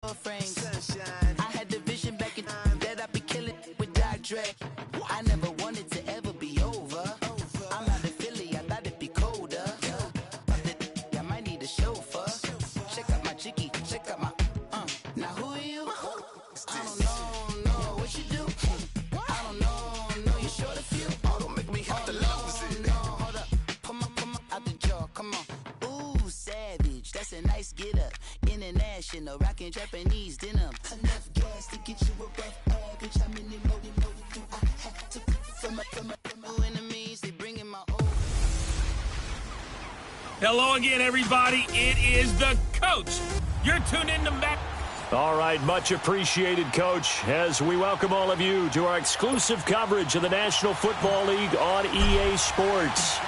Sunshine. I had the vision back in time that I'd be killing with Dr. I never wanted to ever be over. I'm out of Philly, I thought it'd be colder. I might need a chauffeur. Check out my chicky, check out my now who are you? I don't know what you do. I don't know you're short a few. Oh, don't make me have to lose it. No, hold up, pull my out the jaw, come on. Ooh, savage, that's a nice get up. International, rockin' Japanese denim. Enough gas to get you above average. How many more do I have to from my enemies? They bringing my old. Hello again, everybody. It is the coach. You're tuned in to Matt. All right, much appreciated, Coach, as we welcome all of you to our exclusive coverage of the National Football League on EA Sports.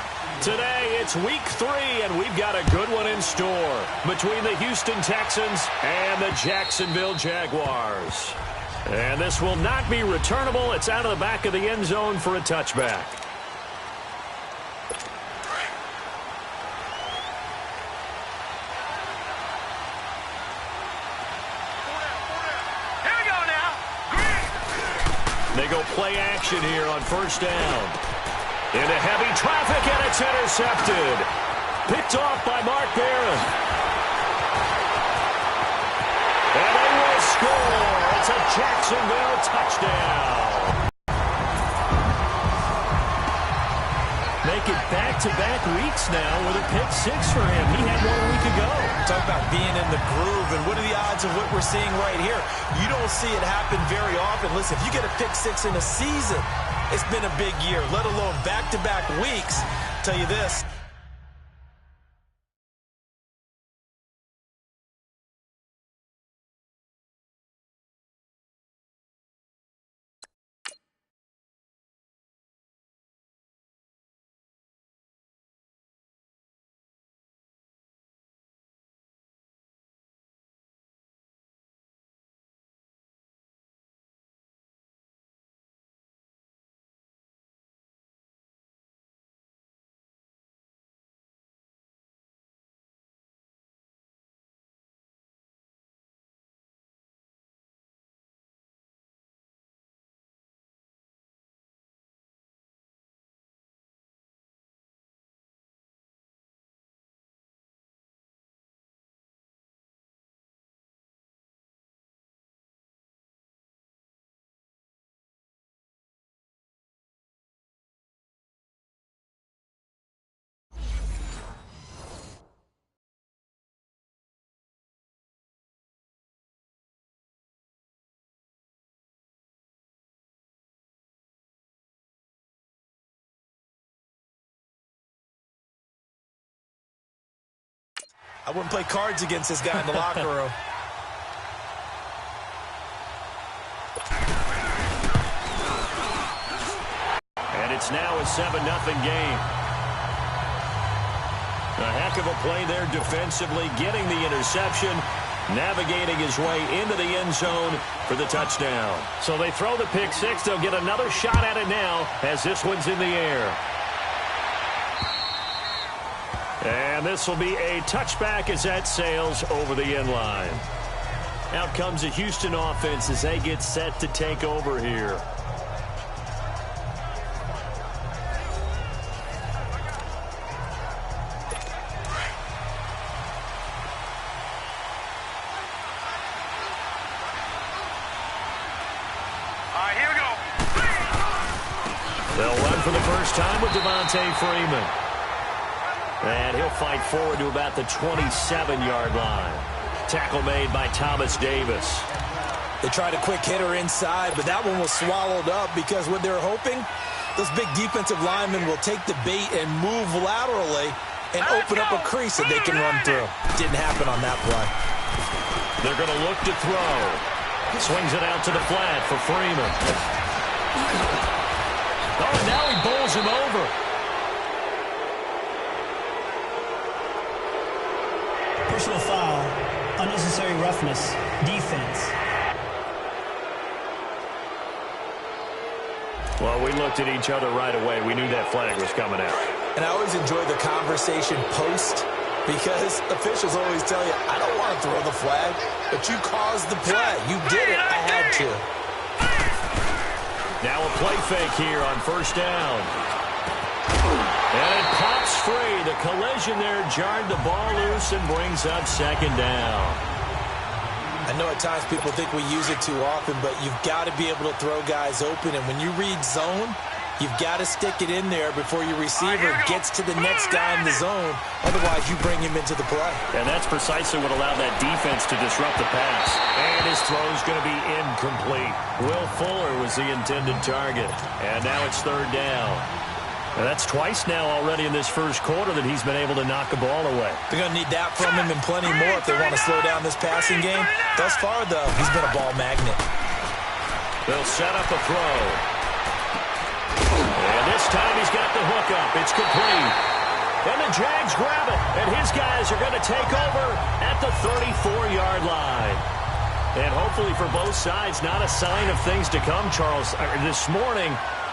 Today, it's Week 3, and we've got a good one in store between the Houston Texans and the Jacksonville Jaguars. And this will not be returnable. It's out of the back of the end zone for a touchback. They go play action here on first down. Into heavy traffic, and it's intercepted. Picked off by Mark Barron. And they will score. It's a Jacksonville touchdown. Make it back-to-back weeks now with a pick six for him. He had one a week ago. Talk about being in the groove, and what are the odds of what we're seeing right here? You don't see it happen very often. Listen, if you get a pick six in a season, it's been a big year, let alone back-to-back weeks. I'll tell you this. I wouldn't play cards against this guy in the locker room. And it's now a 7-0 game. A heck of a play there defensively, getting the interception, navigating his way into the end zone for the touchdown. So they throw the pick six. They'll get another shot at it now as this one's in the air. And this will be a touchback as that sails over the end line. Out comes the Houston offense as they get set to take over here. All right, here we go. They'll run for the first time with Devontae Freeman. And he'll fight forward to about the 27-yard line. Tackle made by Thomas Davis. They tried a quick hitter inside, but that one was swallowed up because what they're hoping, those big defensive linemen will take the bait and move laterally and open up a crease that they can run through. Didn't happen on that play. They're going to look to throw. Swings it out to the flat for Freeman. Oh, now he bowls him over. Personal foul, unnecessary roughness, defense. Well, we looked at each other right away. We knew that flag was coming out. And I always enjoy the conversation post Because officials always tell you, I don't want to throw the flag, but you caused the play. You did it. I had to. Now a play fake here on first down. And it pops free. The collision there jarred the ball loose and brings up second down. I know at times people think we use it too often, but you've got to be able to throw guys open. And when you read zone, you've got to stick it in there before your receiver gets to the next guy in the zone. Otherwise, you bring him into the play. And that's precisely what allowed that defense to disrupt the pass. And his throw's going to be incomplete. Will Fuller was the intended target. And now it's third down. And that's twice now already in this first quarter that he's been able to knock a ball away. They're going to need that from him and plenty more if they want to slow down this passing game. Thus far, though, he's been a ball magnet. They'll set up a throw. And this time he's got the hook up. It's complete. And the Jags grab it. And his guys are going to take over at the 34-yard line. And hopefully for both sides, not a sign of things to come, Charles. This morning,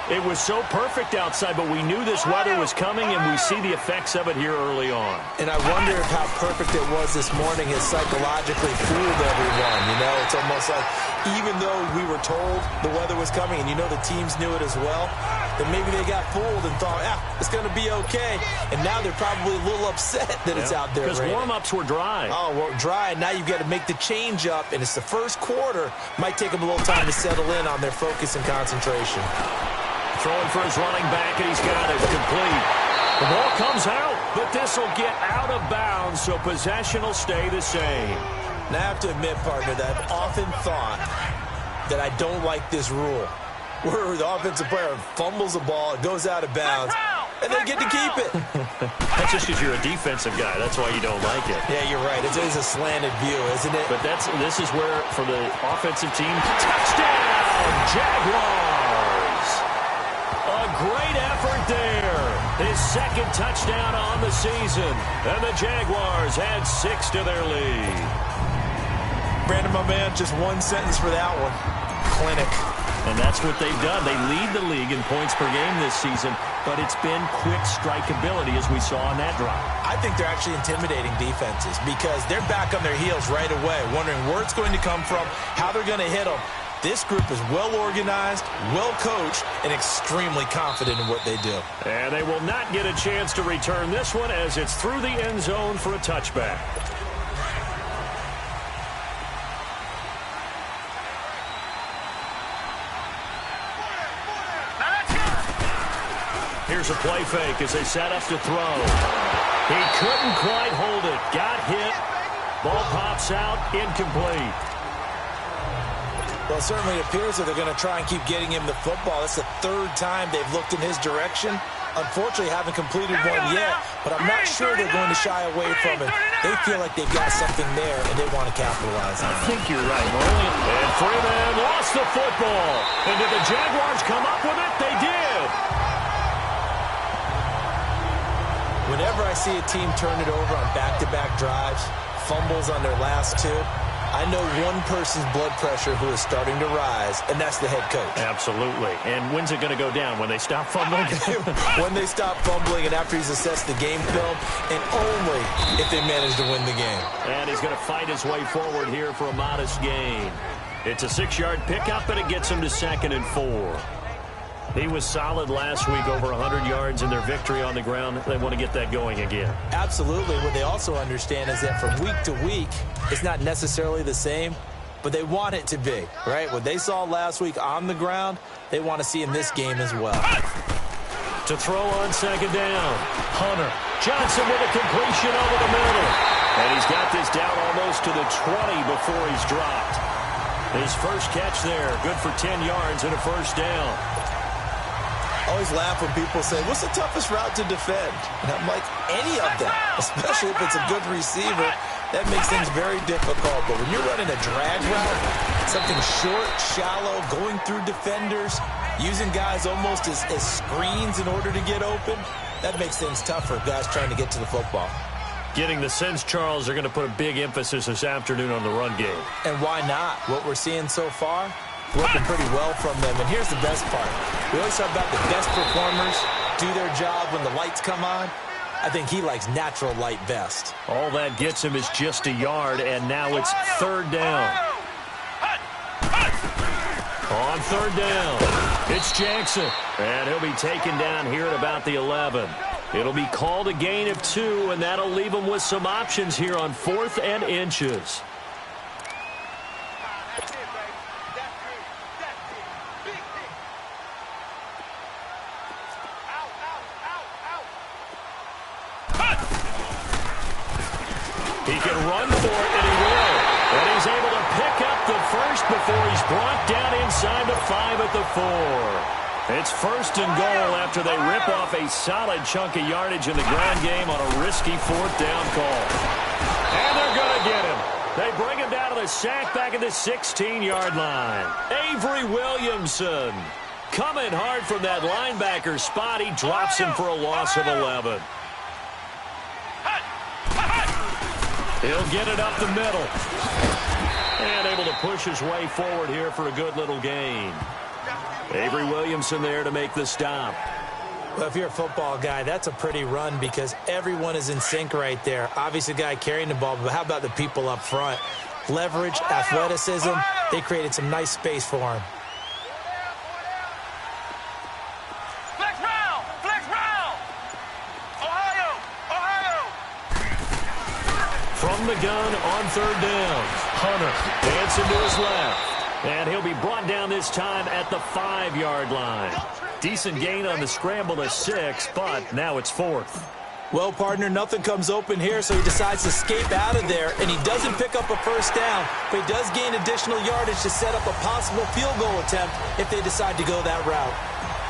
it was so perfect outside, but we knew this weather was coming, and we see the effects of it here early on. And I wonder if how perfect it was this morning has psychologically fooled everyone. You know, it's almost like even though we were told the weather was coming, and you know the teams knew it as well, that maybe they got fooled and thought, it's going to be okay. And now they're probably a little upset that it's out there. Because warm-ups were dry. Oh, well, dry. Now you've got to make the change up, and it's the first quarter. Might take them a little time to settle in on their focus and concentration. Throwing for his running back, and he's got it complete. The ball comes out, but this will get out of bounds, so possession will stay the same. Now, I have to admit, partner, that I've often thought that I don't like this rule, where the offensive player fumbles the ball, it goes out of bounds, and they get to keep it. That's just because you're a defensive guy. That's why you don't like it. Yeah, you're right. It is a slanted view, isn't it? But this is where, for the offensive team, touchdown, Jaguars! A great effort there. His second touchdown on the season. And the Jaguars add 6 to their lead. Brandon, my man, just one sentence for that one. Clinic. And that's what they've done. They lead the league in points per game this season, but it's been quick strikeability as we saw on that drive. I think they're actually intimidating defenses because they're back on their heels right away, wondering where it's going to come from, how they're going to hit them. This group is well-organized, well-coached, and extremely confident in what they do. And they will not get a chance to return this one as it's through the end zone for a touchback. Here's a play fake as they set up to throw. He couldn't quite hold it. Got hit. Ball pops out. Incomplete. Well, it certainly appears that they're going to try and keep getting him the football. That's the third time they've looked in his direction. Unfortunately, haven't completed one yet, but I'm not sure they're going to shy away from it. They feel like they've got something there, and they want to capitalize on it. I think you're right. And Freeman lost the football. And did the Jaguars come up with it? They did. Whenever I see a team turn it over on back-to-back drives, fumbles on their last two, I know one person's blood pressure who is starting to rise, and that's the head coach. Absolutely. And when's it going to go down? When they stop fumbling? When they stop fumbling and after he's assessed the game film, and only if they manage to win the game. And he's going to fight his way forward here for a modest gain. It's a 6-yard pickup, and it gets him to 2nd and 4. He was solid last week, over 100 yards in their victory on the ground. They want to get that going again. Absolutely. What they also understand is that from week to week, it's not necessarily the same, but they want it to be, right? What they saw last week on the ground, they want to see in this game as well. To throw on 2nd down, Hunter. Johnson with a completion over the middle. And he's got this down almost to the 20 before he's dropped. His first catch there, good for 10 yards and a first down. I always laugh when people say, what's the toughest route to defend? And I'm like, any of them, especially if it's a good receiver. That makes things very difficult. But when you're running a drag route, something short, shallow, going through defenders, using guys almost as screens in order to get open, that makes things tougher, guys trying to get to the football. Getting the sense, Charles, they're going to put a big emphasis this afternoon on the run game. And why not? What we're seeing so far, working pretty well from them. And here's the best part. We always talk about the best performers do their job when the lights come on. I think he likes natural light best. All that gets him is just a yard, and now it's third down. On third down, it's Jackson, and he'll be taken down here at about the 11. It'll be called a gain of 2, and that'll leave him with some options here on 4th and inches. He can run for it, and he will. And he's able to pick up the first before he's brought down inside the 5 at the 4. It's first and goal after they rip off a solid chunk of yardage in the ground game on a risky 4th down call. And they're going to get him. They bring him down to the sack back at the 16-yard line. Avery Williamson coming hard from that linebacker spot. He drops him for a loss of 11. He'll get it up the middle. And able to push his way forward here for a good little gain. Avery Williamson there to make the stop. Well, if you're a football guy, that's a pretty run because everyone is in sync right there. Obviously, the guy carrying the ball, but how about the people up front? Leverage, athleticism, they created some nice space for him. From the gun on third down, Hunter dancing to his left. And he'll be brought down this time at the 5-yard line. Decent gain on the scramble to 6, but now it's 4th. Well, partner, nothing comes open here, so he decides to escape out of there, and he doesn't pick up a first down, but he does gain additional yardage to set up a possible field goal attempt if they decide to go that route.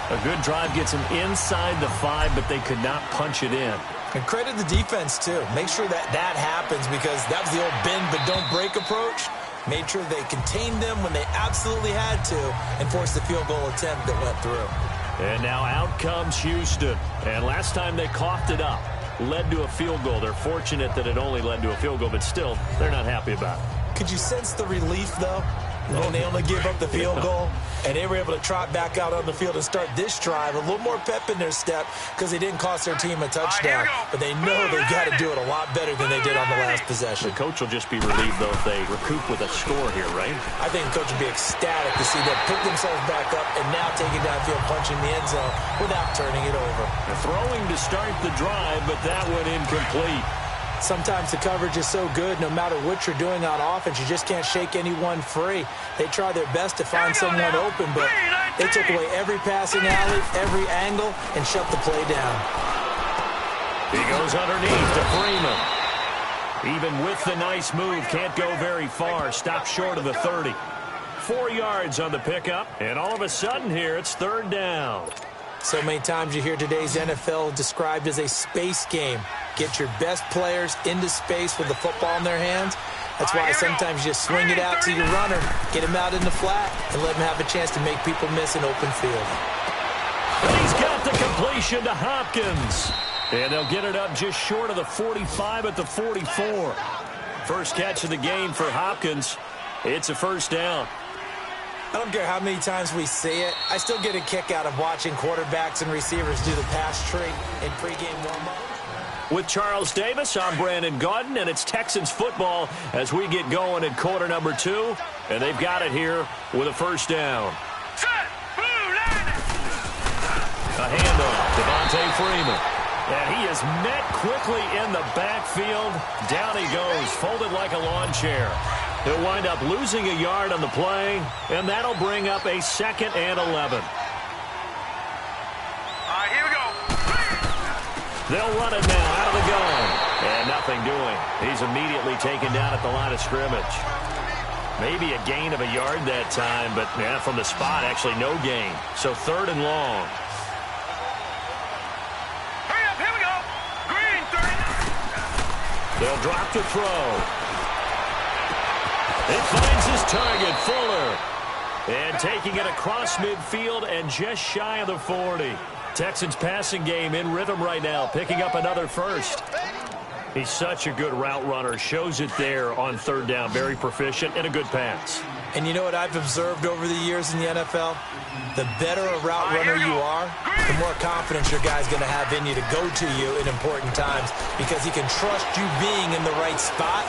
A good drive gets him inside the 5, but they could not punch it in. And credit the defense, too. Make sure that that happens because that was the old bend but don't break approach. Made sure they contained them when they absolutely had to and forced the field goal attempt that went through. And now out comes Houston. And last time they coughed it up, led to a field goal. They're fortunate that it only led to a field goal, but still, they're not happy about it. Could you sense the relief, though? When they only gave up the field goal, and they were able to trot back out on the field and start this drive, a little more pep in their step because they didn't cost their team a touchdown. But they know they've got to do it a lot better than they did on the last possession. The coach will just be relieved, though, if they recoup with a score here, right? I think the coach will be ecstatic to see them pick themselves back up and now take it downfield, punching the end zone without turning it over. They're throwing to start the drive, but that went incomplete. Sometimes the coverage is so good, no matter what you're doing on offense, you just can't shake anyone free. They try their best to find someone open, but they took away every passing alley, every angle, and shut the play down. He goes underneath to Freeman. Even with the nice move, can't go very far. Stopped short of the 30. 4 yards on the pickup, and all of a sudden here, it's third down. So many times you hear today's NFL described as a space game. Get your best players into space with the football in their hands. That's why sometimes you just swing it out to your runner, get him out in the flat, and let him have a chance to make people miss an open field. And he's got the completion to Hopkins. And they'll get it up just short of the 45 at the 44. First catch of the game for Hopkins. It's a first down. I don't care how many times we see it. I still get a kick out of watching quarterbacks and receivers do the pass tree in pregame warm-up. With Charles Davis, I'm Brandon Gaudin, and it's Texans football as we get going in quarter number 2. And they've got it here with a first down. A handoff, Devontae Freeman. And he is met quickly in the backfield. Down he goes, folded like a lawn chair. He'll wind up losing a yard on the play, and that'll bring up a 2nd and 11. All right, here we go. They'll run it now out of the gun. And nothing doing. He's immediately taken down at the line of scrimmage. Maybe a gain of a yard that time, but from the spot, actually no gain. So 3rd and long. Hurry up, here we go. Green, 30. They'll drop the throw. It finds his target, Fuller. And taking it across midfield and just shy of the 40. Texans passing game in rhythm right now, picking up another first. He's such a good route runner. Shows it there on third down. Very proficient and a good pass. And you know what I've observed over the years in the NFL? The better a route runner you are, the more confidence your guy's going to have in you to go to you in important times because he can trust you being in the right spot,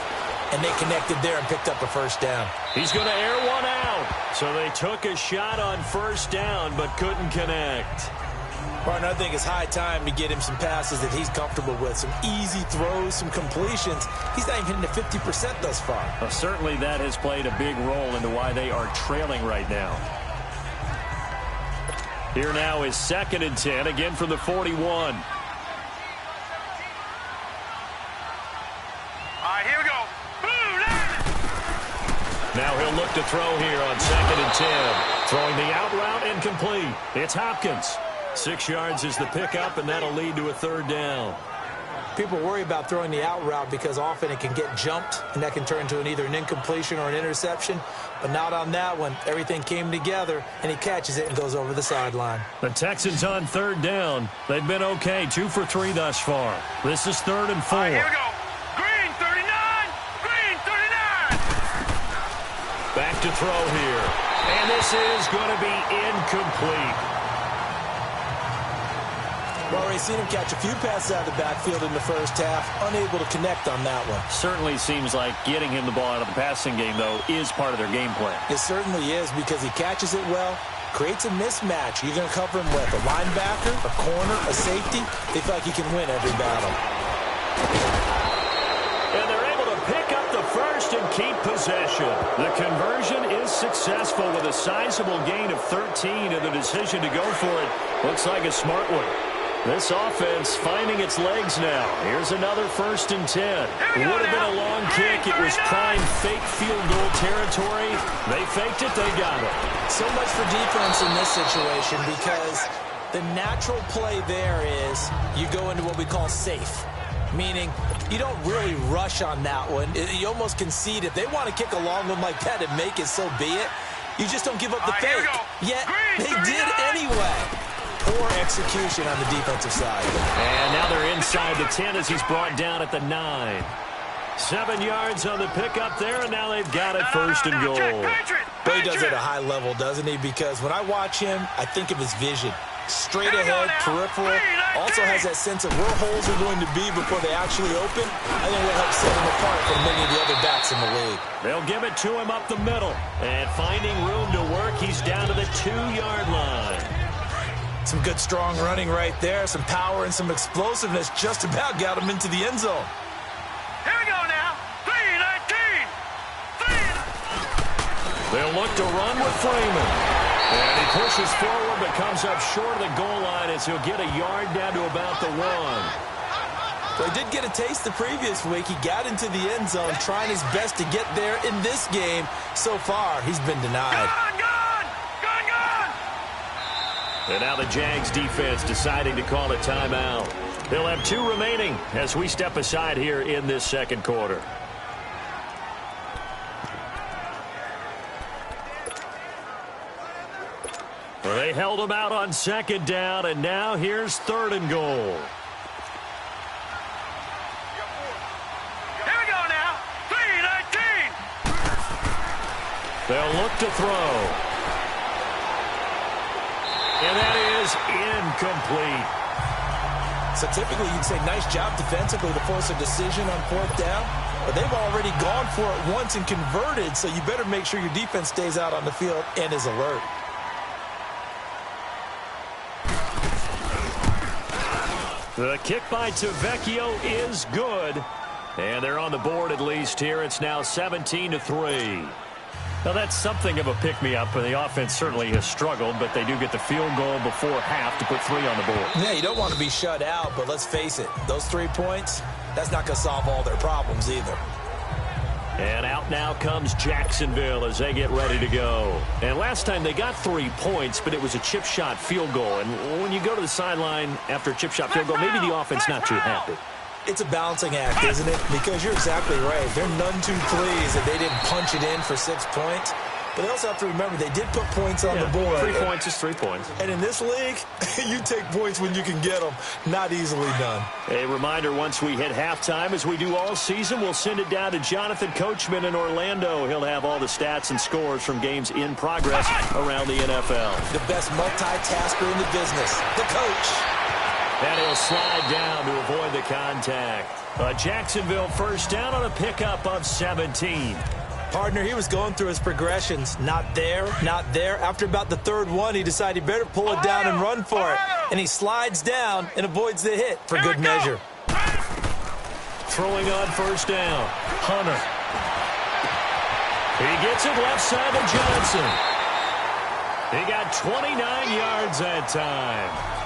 and they connected there and picked up a first down. He's going to air one out. So they took a shot on first down but couldn't connect. Martin, I think it's high time to get him some passes that he's comfortable with, some easy throws, some completions. He's not even hitting the 50% thus far. Well, certainly that has played a big role into why they are trailing right now. Here now is 2nd and 10, again from the 41. All right, here we go. Now he'll look to throw here on 2nd and 10. Throwing the out route incomplete. It's Hopkins. 6 yards is the pickup, and that'll lead to a 3rd down. People worry about throwing the out route because often it can get jumped, and that can turn into either an incompletion or an interception. But not on that one. Everything came together, and he catches it and goes over the sideline. The Texans on 3rd down. They've been okay, 2 for 3 thus far. This is 3rd and 4. All right, here we go. Green 39. Green 39. Back to throw here. And this is going to be incomplete. We've already seen him catch a few passes out of the backfield in the first half, unable to connect on that one. Certainly seems like getting him the ball out of the passing game, though, is part of their game plan. It certainly is because he catches it well, creates a mismatch. You're going to cover him with a linebacker, a corner, a safety. They feel like he can win every battle. And they're able to pick up the first and keep possession. The conversion is successful with a sizable gain of 13, and the decision to go for it looks like a smart one. This offense finding its legs now. Here's another 1st and 10. It would have been a long kick. It was prime fake field goal territory. They faked it. They got it. So much for defense in this situation because the natural play there is you go into what we call safe, meaning you don't really rush on that one. You almost concede. If they want to kick a long one like that and make it, so be it. You just don't give up the fake. Yet they did anyway. Poor execution on the defensive side. And now they're inside the 10 as he's brought down at the 9. 7 yards on the pickup there, and now they've got it 1st and goal. But he does it at a high level, doesn't he? Because when I watch him, I think of his vision. Straight ahead, peripheral. Also has that sense of where holes are going to be before they actually open. I think that helps set him apart from many of the other backs in the league. They'll give it to him up the middle. And finding room to work, he's down to the 2-yard line. Some good, strong running right there. Some power and some explosiveness just about got him into the end zone. Here we go now. 3-19. They'll look to run with Freeman. And he pushes forward but comes up short of the goal line as he'll get a yard down to about the 1. Well, he did get a taste the previous week. He got into the end zone trying his best to get there in this game. So far, he's been denied. And now the Jags defense deciding to call a timeout. They'll have 2 remaining as we step aside here in this 2nd quarter. Well, they held him out on 2nd down, and now here's 3rd and goal. Here we go now. 3-19. They'll look to throw. And that is incomplete. So typically you'd say nice job defensively to force a decision on 4th down. But they've already gone for it once and converted, so you better make sure your defense stays out on the field and is alert. The kick by Tavecchio is good. And they're on the board at least here. It's now 17-3. Now, that's something of a pick-me-up, and the offense certainly has struggled, but they do get the field goal before half to put 3 on the board. Yeah, you don't want to be shut out, but let's face it, those 3 points, that's not going to solve all their problems either. And out now comes Jacksonville as they get ready to go. And last time they got 3 points, but it was a chip shot field goal. And when you go to the sideline after a chip shot field goal, maybe the offense not too happy. It's a balancing act, isn't it? Because you're exactly right. They're none too pleased that they didn't punch it in for 6 points. But they also have to remember they did put points on the board. 3 points is 3 points. And in this league, you take points when you can get them. Not easily done. A reminder, once we hit halftime, as we do all season, we'll send it down to Jonathan Coachman in Orlando. He'll have all the stats and scores from games in progress around the NFL. The best multitasker in the business, the coach. And he'll slide down to avoid the contact. Jacksonville first down on a pickup of 17. Partner, he was going through his progressions. Not there, not there. After about the third one, he decided he better pull it down and run for it. And he slides down and avoids the hit for good measure. Throwing on first down, Hunter. He gets it left side to Johnson. He got 29 yards that time.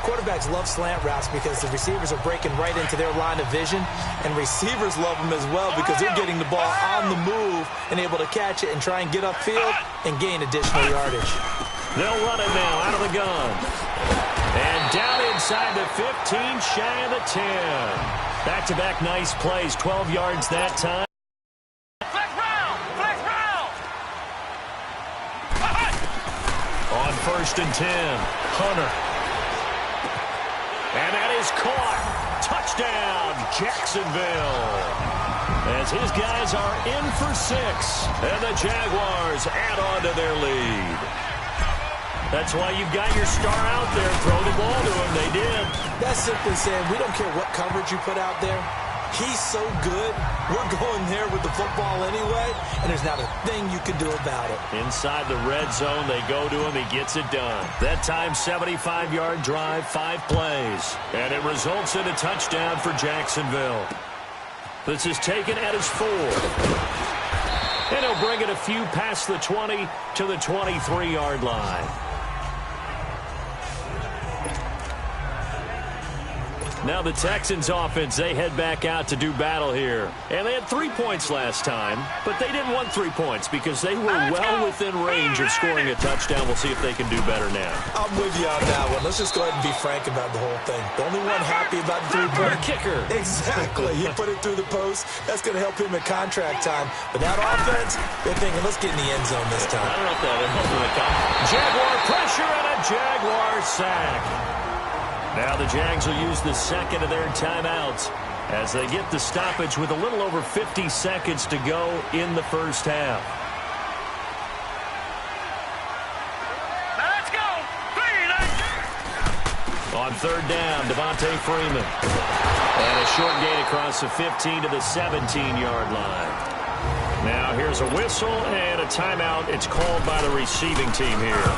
Quarterbacks love slant routes because the receivers are breaking right into their line of vision, and receivers love them as well because they're getting the ball on the move and able to catch it and try and get upfield and gain additional yardage. They'll run it now out of the gun. And down inside the 15, shy of the 10. Back-to-back nice plays, 12 yards that time. Flex round! Flex round! On first and 10, Hunter. And that is caught. Touchdown, Jacksonville. As his guys are in for 6. And the Jaguars add on to their lead. That's why you've got your star out there. Throw the ball to him. They did. That's simply saying we don't care what coverage you put out there. He's so good. We're going there with the football anyway, and there's not a thing you can do about it. Inside the red zone, they go to him. He gets it done. That time, 75-yard drive, 5 plays. And it results in a touchdown for Jacksonville. This is taken at his 4. And he'll bring it a few past the 20 to the 23-yard line. Now the Texans offense, they head back out to do battle here. And they had 3 points last time, but they didn't want 3 points because they were well within range of scoring a touchdown. We'll see if they can do better now. I'm with you on that one. Let's just go ahead and be frank about the whole thing. The only one happy about the 3-point kicker. Exactly. He put it through the post. That's going to help him at contract time. But that offense, they're thinking, let's get in the end zone this time. I don't know if that helped with the Jaguar pressure and a Jaguar sack. Now the Jags will use the second of their timeouts as they get the stoppage with a little over 50 seconds to go in the first half. Now let's go! 3, On third down, Devontae Freeman. And a short gain across the 15 to the 17-yard line. Now here's a whistle and a timeout. It's called by the receiving team here,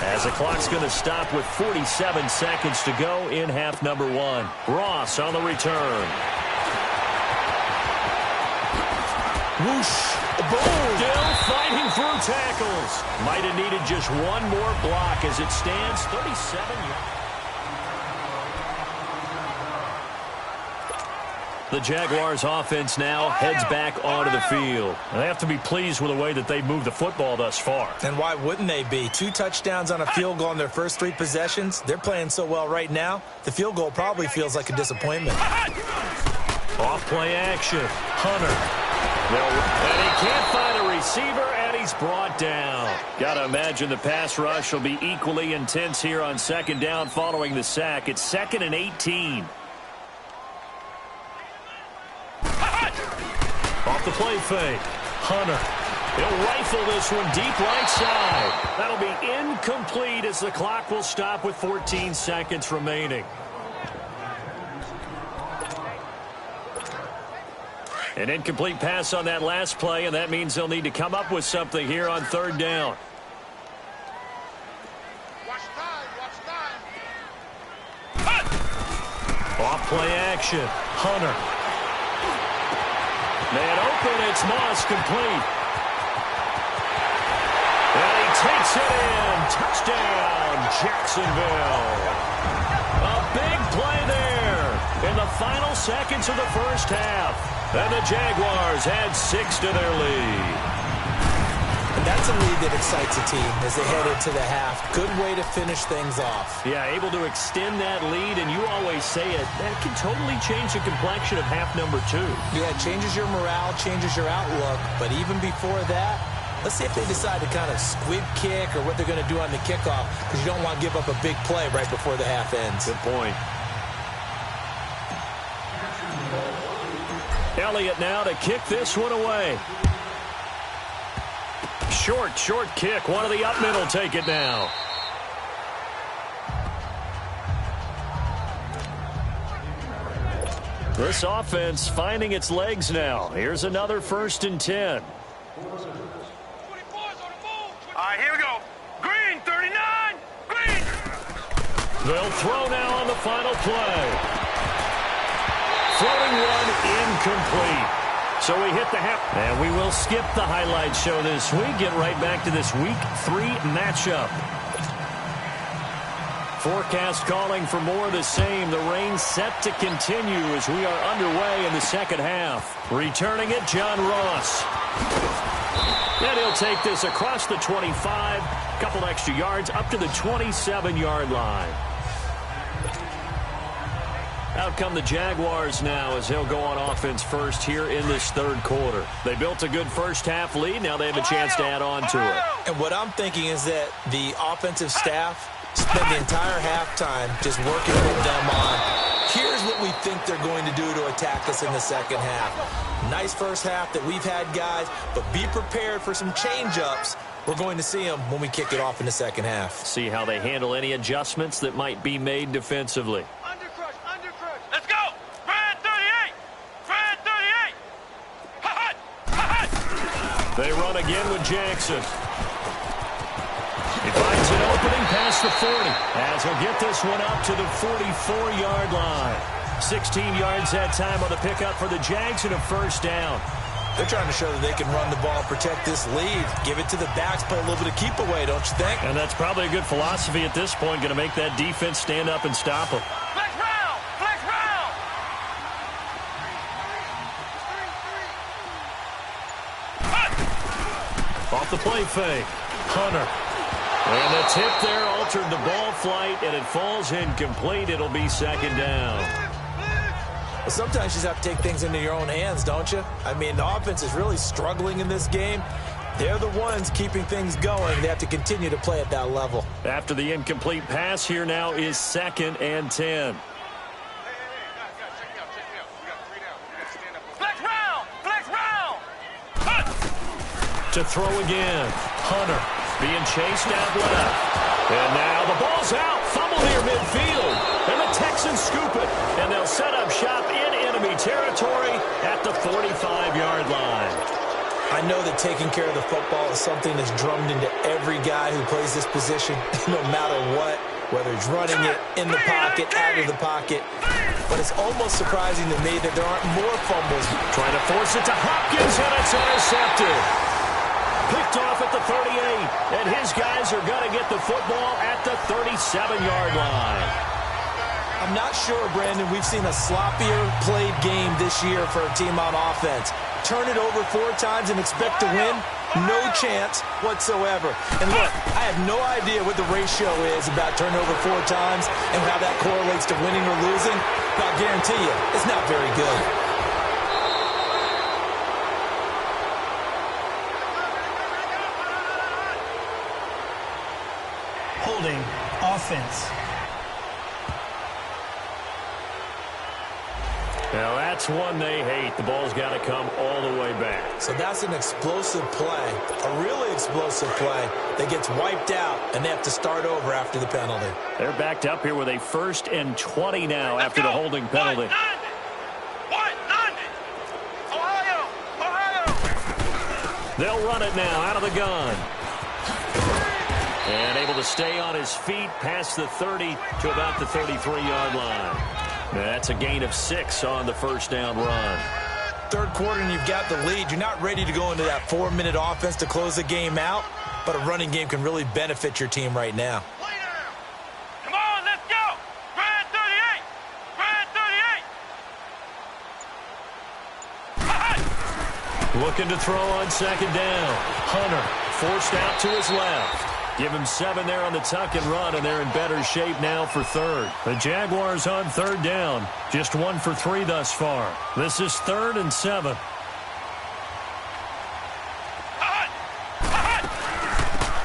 as the clock's going to stop with 47 seconds to go in half number 1. Ross on the return. Whoosh. Boom. Still fighting through tackles. Might have needed just one more block as it stands 37 yards. The Jaguars offense now heads back onto the field. They have to be pleased with the way that they moved the football thus far. And why wouldn't they be? 2 touchdowns on a field goal in their first 3 possessions. They're playing so well right now, the field goal probably feels like a disappointment. Off play action. Hunter. And he can't find a receiver, and he's brought down. Got to imagine the pass rush will be equally intense here on second down following the sack. It's 2nd and 18. Off the play fake. Hunter. He'll rifle this one deep right side. That'll be incomplete as the clock will stop with 14 seconds remaining. An incomplete pass on that last play, and that means they'll need to come up with something here on third down. Off play action. Hunter. Man open, it's Moss, complete. And he takes it in. Touchdown, Jacksonville. A big play there in the final seconds of the first half. And the Jaguars add 6 to their lead. And that's a lead that excites a team as they head into the half. Good way to finish things off. Yeah, able to extend that lead, and you always say it, that can totally change the complexion of half number 2. Yeah, it changes your morale, changes your outlook, but even before that, let's see if they decide to kind of squib kick or what they're going to do on the kickoff, because you don't want to give up a big play right before the half ends. Good point. Elliott now to kick this one away. Short kick. One of the up men will take it now. This offense finding its legs now. Here's another 1st and 10. All right, here we go. Green, 39. Green. They'll throw now on the final play. Floating one incomplete. So we hit the half. And we will skip the highlight show this week. Get right back to this Week 3 matchup. Forecast calling for more of the same. The rain set to continue as we are underway in the second half. Returning it, John Ross. And he'll take this across the 25. Couple extra yards up to the 27-yard line. Out come the Jaguars now as they'll go on offense first here in this 3rd quarter. They built a good first half lead. Now they have a chance to add on to it. And what I'm thinking is that the offensive staff spend the entire halftime just working with them on, here's what we think they're going to do to attack us in the second half. Nice first half that we've had, guys, but be prepared for some change-ups. We're going to see them when we kick it off in the second half. See how they handle any adjustments that might be made defensively. Let's go! Fred 38! Fred 38! Ha-ha! Ha-ha! They run again with Jackson. He finds an opening past the 40 as he'll get this one up to the 44-yard line. 16 yards that time on the pickup for the Jags and a 1st down. They're trying to show that they can run the ball and protect this lead. Give it to the backs, put a little bit of keep away, don't you think? And that's probably a good philosophy at this point, going to make that defense stand up and stop them. Flex round! Flex round! Off the play fake. Hunter. And the tip there altered the ball flight, and it falls incomplete. It'll be 2nd down. Well, sometimes you just have to take things into your own hands, don't you? I mean, the offense is really struggling in this game. They're the ones keeping things going. They have to continue to play at that level. After the incomplete pass, here now is 2nd and 10. Flex round! Flex round! To throw again. Hunter being chased out left. And now the ball's out. Fumble near midfield. And the Texans scoop it. And they'll set up shop in enemy territory at the 45-yard line. I know that taking care of the football is something that's drummed into every guy who plays this position, no matter what, whether it's running it, in the pocket, out of the pocket. But it's almost surprising to me that there aren't more fumbles. Trying to force it to Hopkins, and it's intercepted. Picked off at the 38, and his guys are going to get the football at the 37-yard line. I'm not sure, Brandon, we've seen a sloppier played game this year for a team on offense. Turn it over 4 times and expect to win? No chance whatsoever. And look, I have no idea what the ratio is about turnover 4 times and how that correlates to winning or losing, but I'll guarantee you, it's not very good. Holding offense. Now that's one they hate. The ball's got to come all the way back. So that's an explosive play, a really explosive play that gets wiped out, and they have to start over after the penalty. They're backed up here with a 1st and 20 now after the holding penalty. Ohio! They'll run it now out of the gun. And able to stay on his feet past the 30 to about the 33-yard line. That's a gain of 6 on the 1st down run. 3rd quarter and you've got the lead. You're not ready to go into that 4-minute offense to close the game out, but a running game can really benefit your team right now. Come on, let's go! Brad 38! Brad 38! Looking to throw on 2nd down. Hunter forced out to his left. Give him 7 there on the tuck and run, and they're in better shape now for third. The Jaguars on third down. Just 1 for 3 thus far. This is 3rd and 7.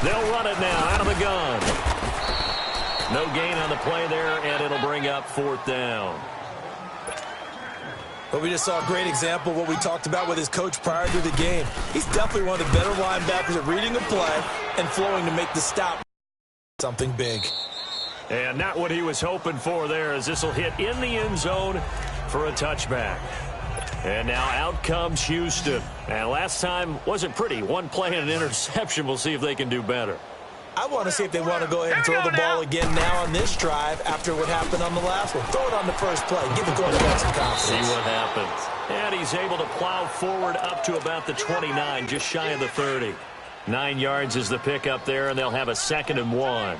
They'll run it now out of the gun. No gain on the play there, and it'll bring up 4th down. But we just saw a great example of what we talked about with his coach prior to the game. He's definitely one of the better linebackers at reading a play and flowing to make the stop. Something big. And not what he was hoping for there, as this will hit in the end zone for a touchback. And now out comes Houston. And last time wasn't pretty. 1 play and an interception. We'll see if they can do better. I want to see if they want to go ahead and throw the ball again now on this drive after what happened on the last one. Throw it on the first play. Give the quarterback some confidence. See what happens. And he's able to plow forward up to about the 29, just shy of the 30. 9 yards is the pickup there, and they'll have a 2nd and 1.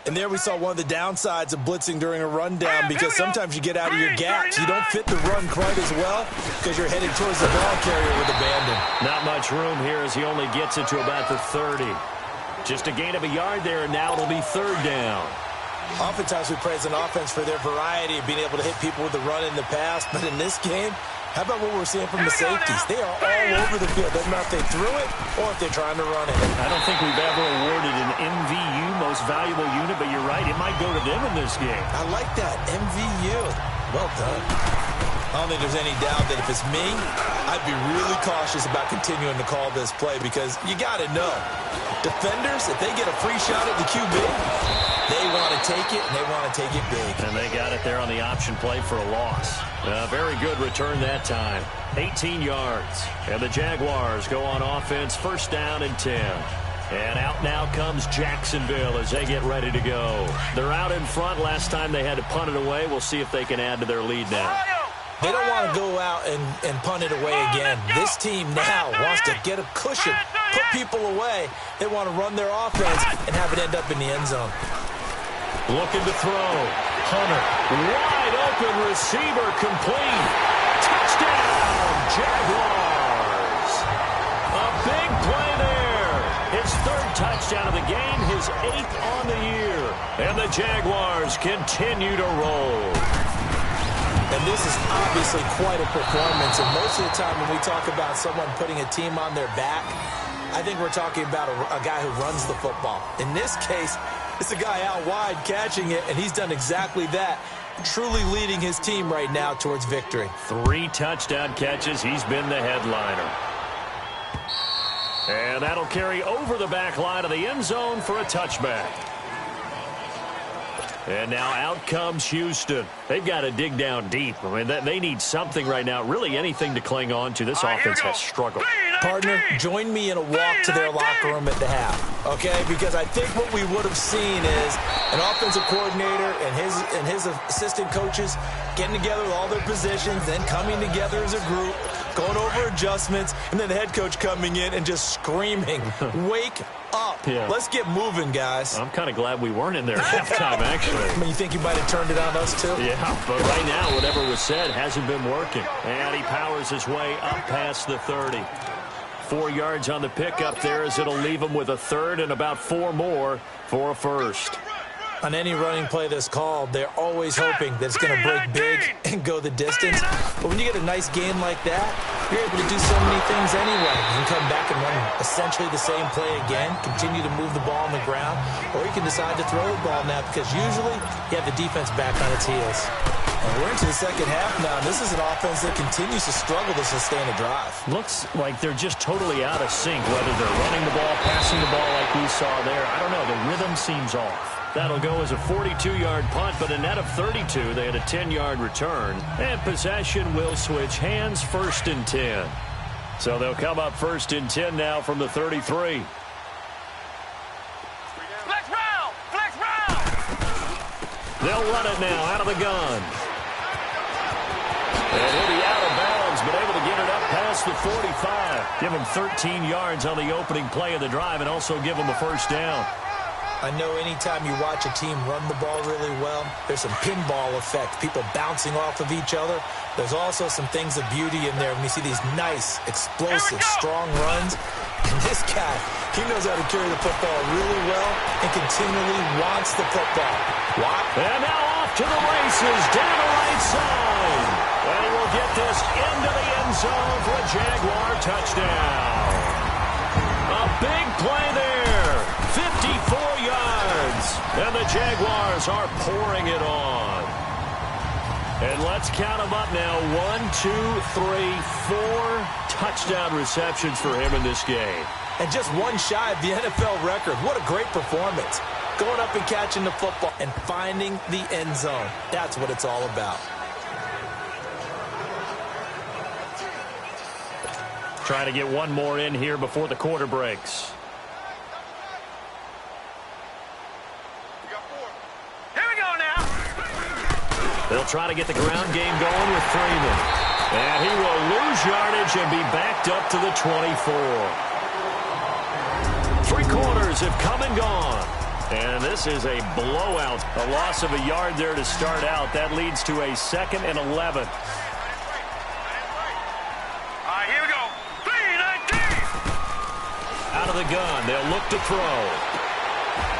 And there we saw one of the downsides of blitzing during a rundown, because sometimes you get out of your gaps. You don't fit the run quite as well because you're heading towards the ball carrier with abandon. Not much room here as he only gets it to about the 30. Just a gain of a yard there, and now it'll be 3rd down. Oftentimes we praise an offense for their variety of being able to hit people with the run in the past, but in this game, how about what we're seeing from the safeties? They are all over the field. Doesn't matter if they threw it or if they're trying to run it. I don't think we've ever awarded an MVU, most valuable unit, but you're right, it might go to them in this game. I like that, MVU. Well done. I don't think there's any doubt that if it's me, I'd be really cautious about continuing to call this play, because you got to know, defenders, if they get a free shot at the QB, they want to take it, and they want to take it big. And they got it there on the option play for a loss. Very good return that time. 18 yards. And the Jaguars go on offense, 1st down and 10. And out now comes Jacksonville as they get ready to go. They're out in front. Last time they had to punt it away. We'll see if they can add to their lead now. They don't want to go out and punt it away again. This team now wants to get a cushion, put people away. They want to run their offense and have it end up in the end zone. Looking to throw. Hunter. Wide open receiver complete. Touchdown, Jaguars. A big play there. His 3rd touchdown of the game, his 8th on the year. And the Jaguars continue to roll. And this is obviously quite a performance. And most of the time when we talk about someone putting a team on their back, I think we're talking about a guy who runs the football. In this case, it's a guy out wide catching it, and he's done exactly that, truly leading his team right now towards victory. 3 touchdown catches. He's been the headliner. And that'll carry over the back line of the end zone for a touchback. And now out comes Houston. They've got to dig down deep. I mean, they need something right now, really anything to cling on to. This offense has struggled. Partner, join me in a walk to their locker room at the half, okay? Because I think what we would have seen is an offensive coordinator and his assistant coaches getting together with all their positions, then coming together as a group, going over adjustments, and then the head coach coming in and just screaming, wake up. Yeah. Let's get moving, guys. I'm kind of glad we weren't in there at halftime, actually. I mean, you think he might have turned it on us, too? Yeah, but right now, whatever was said hasn't been working. And he powers his way up past the 30. 4 yards on the pickup there, as it'll leave him with a 3rd and about 4 more for a 1st. On any running play that's called, they're always hoping that it's going to break big and go the distance. But when you get a nice game like that, you're able to do so many things anyway. You can come back and run essentially the same play again, continue to move the ball on the ground, or you can decide to throw the ball now, because usually you have the defense back on its heels. And we're into the second half now. This is an offense that continues to struggle to sustain a drive. Looks like they're just totally out of sync, whether they're running the ball, passing the ball like we saw there. I don't know. The rhythm seems off. That'll go as a 42-yard punt, but a net of 32. They had a 10-yard return. And possession will switch hands, 1st and 10. So they'll come up 1st and 10 now from the 33. Flex round! Flex round! They'll run it now out of the gun. And he'll be out of bounds, but able to get it up past the 45. Give him 13 yards on the opening play of the drive, and also give him a 1st down. I know anytime you watch a team run the ball really well, there's some pinball effect, people bouncing off of each other. There's also some things of beauty in there when you see these nice, explosive, strong runs. This guy, he knows how to carry the football really well and continually wants the football. Wow. And now off to the races, down the right side. And he will get this into the end zone for a Jaguar touchdown. A big play there, 54 yards. And the Jaguars are pouring it on. And let's count them up now. 1, 2, 3, 4 touchdown receptions for him in this game. And just one shy of the NFL record. What a great performance. Going up and catching the football and finding the end zone. That's what it's all about. Trying to get one more in here before the quarter breaks. Here we go now. They'll try to get the ground game going with Freeman. And he will lose yardage and be backed up to the 24. 3 quarters have come and gone. And this is a blowout. A loss of a yard there to start out. That leads to a 2nd and 11. All right, here we go. 3-19. Out of the gun. They'll look to throw.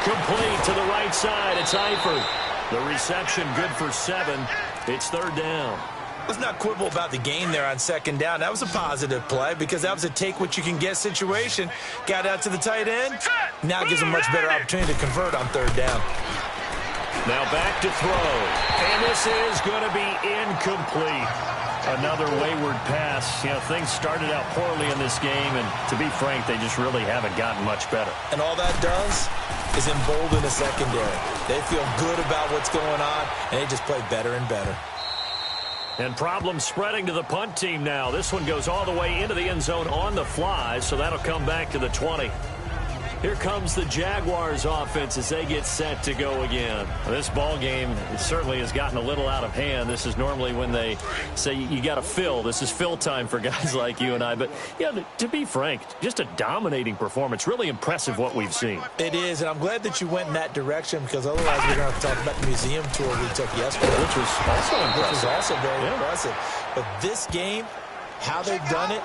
Complete to the right side. It's Eifert. The reception good for 7. It's 3rd down. Let's not quibble about the game there on 2nd down. That was a positive play because that was a take-what-you-can-get situation. Got out to the tight end. Now gives them a much better opportunity to convert on 3rd down. Now back to throw. And this is going to be incomplete. Another wayward pass. You know, things started out poorly in this game, and to be frank, they just really haven't gotten much better. And all that does is embolden the secondary. They feel good about what's going on, and they just play better and better. And problems spreading to the punt team now. This one goes all the way into the end zone on the fly, so that'll come back to the 20. Here comes the Jaguars offense as they get set to go again. This ball game certainly has gotten a little out of hand. This is normally when they say you got to fill. This is fill time for guys like you and I. But, yeah, to be frank, just a dominating performance. Really impressive what we've seen. It is, and I'm glad that you went in that direction because otherwise we're going to have to talk about the museum tour we took yesterday. Which was also impressive. Which was also very impressive. But this game, how they've done it,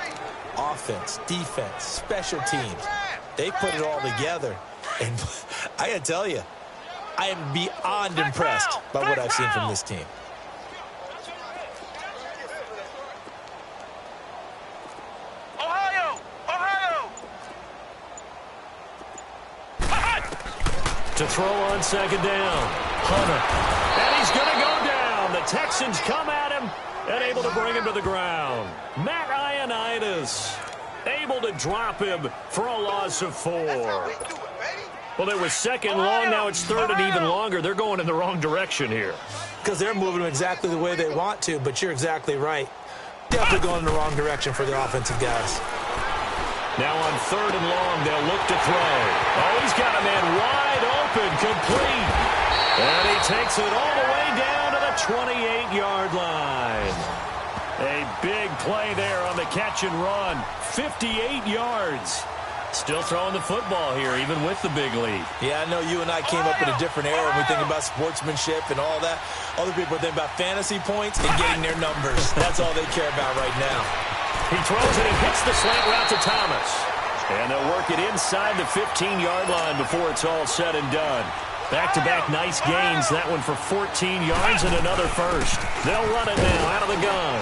offense, defense, special teams, they put it all together. And I got to tell you, I am beyond impressed by what I've seen from this team. Ohio! To throw on 2nd down. Hunter. And he's going to go down. The Texans come at him and able to bring him to the ground. Matt Ioannidis able to drop him for a loss of 4. Well, it was 2nd long. Now it's 3rd and even longer. They're going in the wrong direction here. Because they're moving them exactly the way they want to, but you're exactly right. Definitely going in the wrong direction for the offensive guys. Now on 3rd and long, they'll look to throw. Oh, he's got a man wide open, complete. And he takes it all the way down to the 28-yard line. A big play there on the catch and run. 58 yards. Still throwing the football here, even with the big lead. Yeah, I know you and I came up in a different era when we think about sportsmanship and all that. Other people think about fantasy points and getting their numbers. That's all they care about right now. He throws it and hits the slant route to Thomas. And they'll work it inside the 15-yard line before it's all said and done. Back-to-back nice gains. That one for 14 yards and another first. They'll run it now out of the gun.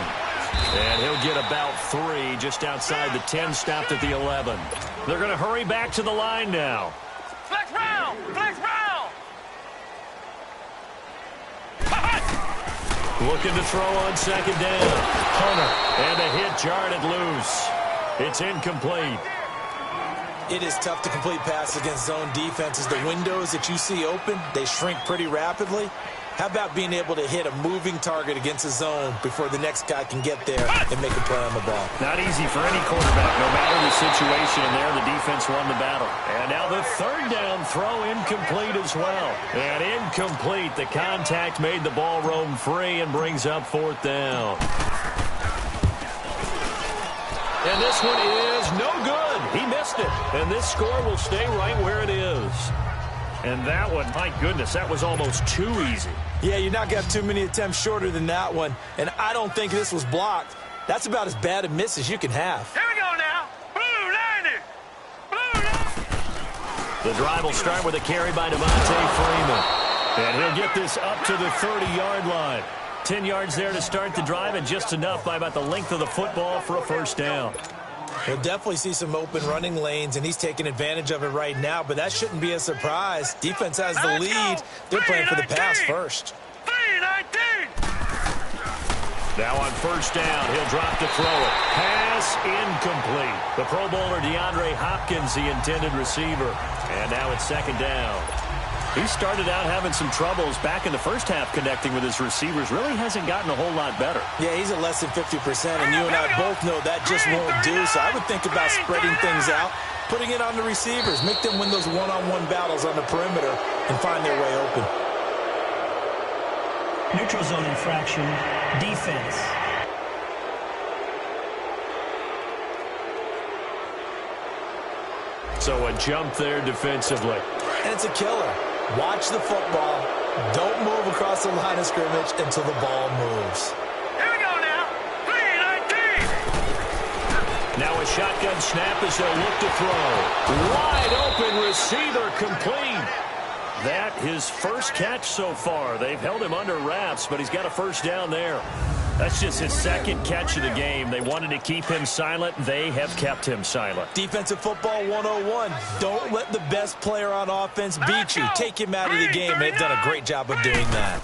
And he'll get about 3 just outside the 10, stopped at the 11. They're going to hurry back to the line now. Flex round! Flex round! Looking to throw on 2nd down. Hunter. And a hit jarred loose. It's incomplete. It is tough to complete passes against zone defenses. The windows that you see open, they shrink pretty rapidly. How about being able to hit a moving target against a zone before the next guy can get there and make a play on the ball? Not easy for any quarterback, no matter the situation. And there, the defense won the battle. And now the 3rd down throw incomplete as well. And incomplete. The contact made the ball roam free and brings up 4th down. And this one is no good. He missed it. And this score will stay right where it is. And that one, my goodness, that was almost too easy. Yeah, you're not going to have too many attempts shorter than that one. And I don't think this was blocked. That's about as bad a miss as you can have. Here we go now. Blue 90. The drive will start with a carry by Devontae Freeman. And he'll get this up to the 30-yard line. 10 yards there to start the drive, and just enough by about the length of the football for a first down. We'll definitely see some open running lanes, and he's taking advantage of it right now, but that shouldn't be a surprise. Defense has the lead. They're playing for the pass first. Now on first down, he'll drop to throw it. Pass incomplete. The Pro Bowler DeAndre Hopkins, the intended receiver. And now it's second down. He started out having some troubles back in the first half connecting with his receivers. Really hasn't gotten a whole lot better. Yeah, he's at less than 50%, and you and I both know that just won't do. So I would think about spreading things out, putting it on the receivers, make them win those one-on-one battles on the perimeter, and find their way open. Neutral zone infraction, defense. So a jump there defensively. And it's a killer. Watch the football. Don't move across the line of scrimmage until the ball moves. Here we go now. 3-19. Now a shotgun snap as they'll look to throw. Wide open receiver complete. That his first catch so far. They've held him under wraps, but he's got a first down there. That's just his second catch of the game. They wanted to keep him silent. They have kept him silent. Defensive football 101. Don't let the best player on offense beat you. Take him out of the game. They've done a great job of doing that.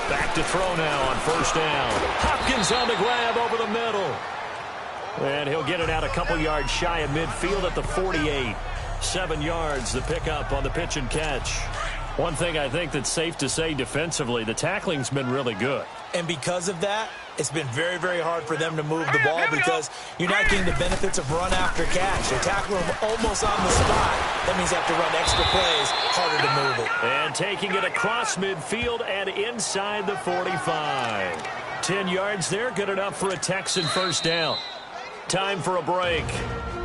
Back to throw now on first down. Hopkins on the grab over the middle. And he'll get it out a couple yards shy of midfield at the 48. 7 yards, the pickup on the pitch and catch. One thing I think that's safe to say defensively, the tackling's been really good. And because of that, it's been very, very hard for them to move the ball because you're not getting the benefits of run after catch. They tackle them almost on the spot. That means they have to run extra plays, harder to move it. And taking it across midfield and inside the 45. 10 yards there, good enough for a Texan first down. Time for a break.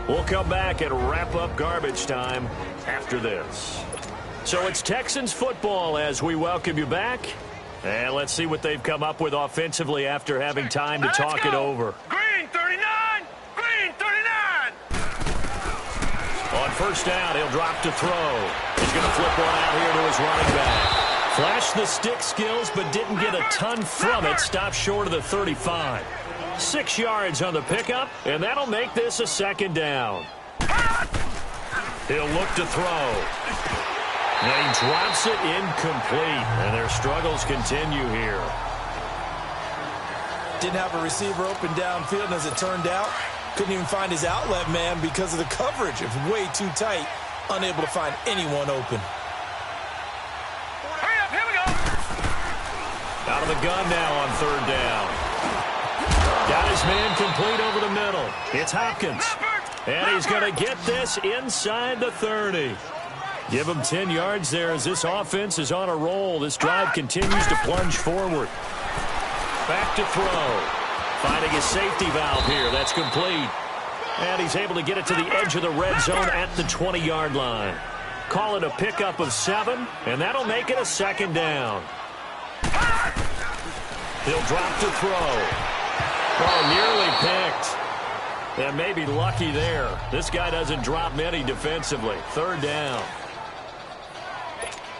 We'll come back and wrap up garbage time after this. So it's Texans football as we welcome you back. And let's see what they've come up with offensively after having time to talk it over. Green 39. Green 39. On first down, he'll drop to throw. He's going to flip one out here to his running back. Flashed the stick skills, but didn't get a ton from it. Stopped short of the 35. 6 yards on the pickup, and that'll make this a second down. He'll look to throw. And he drops it incomplete, and their struggles continue here. Didn't have a receiver open downfield, and as it turned out, couldn't even find his outlet man because of the coverage. It was way too tight, unable to find anyone open. Hurry up, here we go. Out of the gun now on third down. Got his man complete over the middle. It's Hopkins. And he's going to get this inside the 30. Give him 10 yards there as this offense is on a roll. This drive continues to plunge forward. Back to throw. Finding his safety valve here. That's complete. And he's able to get it to the edge of the red zone at the 20-yard line. Call it a pickup of 7, and that'll make it a second down. He'll drop to throw. Oh, nearly picked. And maybe lucky there. This guy doesn't drop many defensively. Third down.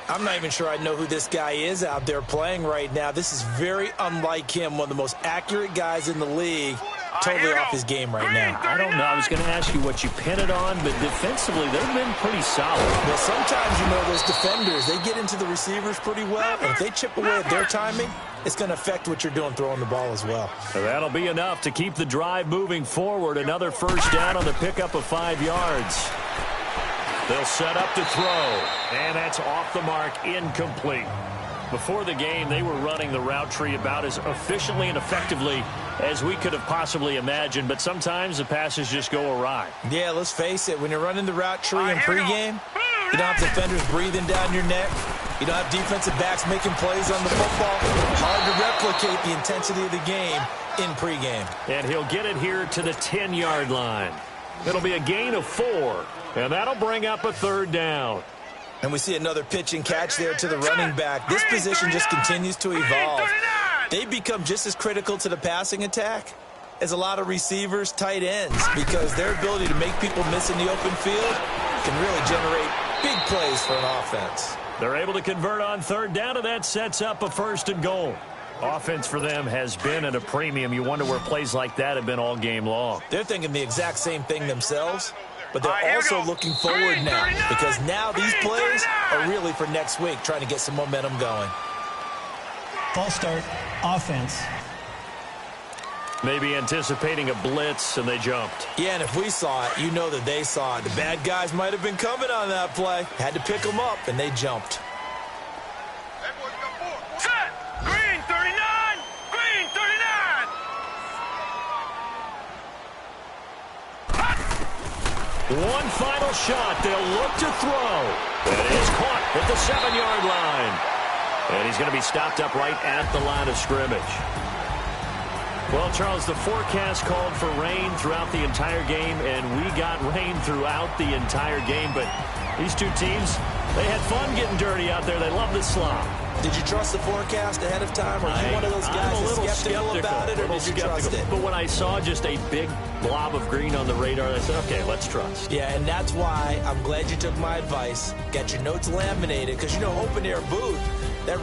I'm not even sure I know who this guy is out there playing right now. This is very unlike him, one of the most accurate guys in the league. Totally off his game right now. I don't know. I was going to ask you what you pin it on, but defensively, they've been pretty solid. Well, sometimes, you know, those defenders, they get into the receivers pretty well, and if they chip away at their timing, it's going to affect what you're doing throwing the ball as well. That'll be enough to keep the drive moving forward. Another first down on the pickup of 5 yards. They'll set up to throw, and that's off the mark, incomplete. Before the game, they were running the route tree about as efficiently and effectively as we could have possibly imagined, but sometimes the passes just go awry. Yeah, let's face it. When you're running the route tree in pregame, you don't have defenders breathing down your neck. You don't have defensive backs making plays on the football. Hard to replicate the intensity of the game in pregame. And he'll get it here to the 10-yard line. It'll be a gain of 4, and that'll bring up a third down. And we see another pitch and catch there to the running back. This position just continues to evolve. They become just as critical to the passing attack as a lot of receivers, tight ends, because their ability to make people miss in the open field can really generate plays for an offense. They're able to convert on third down, and that sets up a 1st and goal. Offense for them has been at a premium. You wonder where plays like that have been all game long. They're thinking the exact same thing themselves, but they're also looking forward now because now these plays are really for next week, trying to get some momentum going. False start, offense. Maybe anticipating a blitz, and they jumped. Yeah, and if we saw it, you know that they saw it. The bad guys might have been coming on that play. Had to pick them up, and they jumped. Set! Green 39! Green 39! One final shot. They'll look to throw. It is caught at the 7-yard line. And he's going to be stopped up right at the line of scrimmage. Well, Charles, the forecast called for rain throughout the entire game, and we got rain throughout the entire game. But these two teams, they had fun getting dirty out there. They love the slop. Did you trust the forecast ahead of time? Or are you one of those guys that's skeptical about it, or did you trust it? But when I saw just a big blob of green on the radar, I said, okay, let's trust. Yeah, and that's why I'm glad you took my advice. Get your notes laminated, because, you know, open-air booth, that